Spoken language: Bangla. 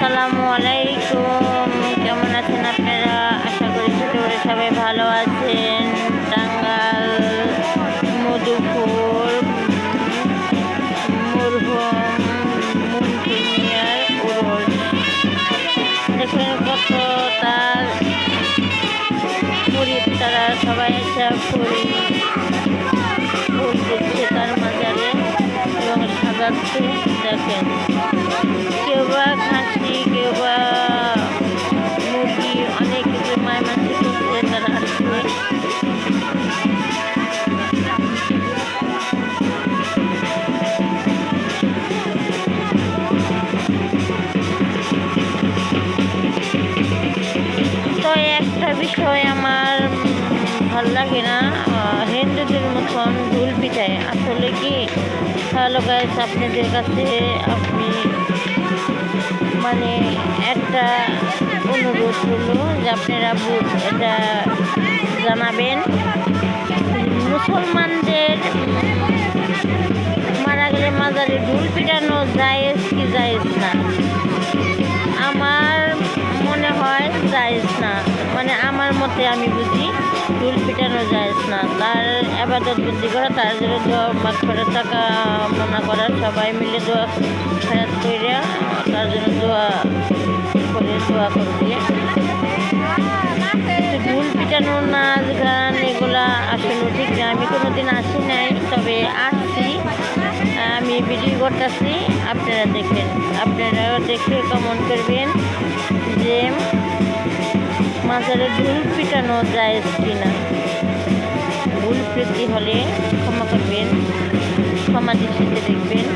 আসসালামু আলাইকুম, কেমন আছেন আপনারা? আশা করি ছোটো করে সবাই ভালো আছেন। টাঙ্গাইল মধুপুর মুরহম মুন্টুমিয়ার উরস দেখুন কত তার মুরিদ, তারা সবাই এসে ফুল দিচ্ছে তার মাজারে এবং সাজাচ্ছে। দেখেন কেউ বা খাসি, কেউ বা মুরগি, অনেক কিছু মায় মাছি করছে তারা আসছে। তো একটা বিষয় আমার ভাল লাগে না, হিন্দুদের মতন ঢোল পিঠায় আসলে কি হ্যালো গাইস, আপনাদের কাছে আপনি মানে একটা অনুরোধ হলো যে আপনারা এটা জানাবেন, মুসলমানদের মারা গেলে মাজারে ঢোল পিটানো জায়েজ কি জায়েজ না? আমার মনে হয় জায়েজ না, মানে আমার মতে আমি বুঝি ঢোল পিটানো জায়েজ না। তার আবাদত বুদ্ধি করা, তার জন্য দোয়া মাখ করে টাকা মনা করা, সবাই মিলে দোয়া খেয়াত করে তার জন্য দোয়া করে দোয়া করবে। ঢোল পিটানো, নাচ গান এগুলা আসলে ঠিক না। আমি কোনোদিন আসি নাই, তবে আসছি, আমি ভিডিও করতেছি, আপনারা দেখেন, আপনারা দেখে কমেন্ট করবেন যে মাজারে ঢোল পিটানো জায়েজ কিনা। ভুল প্রীতি হলে ক্ষমা করবেন, ক্ষমা দৃষ্টিতে দেখবেন।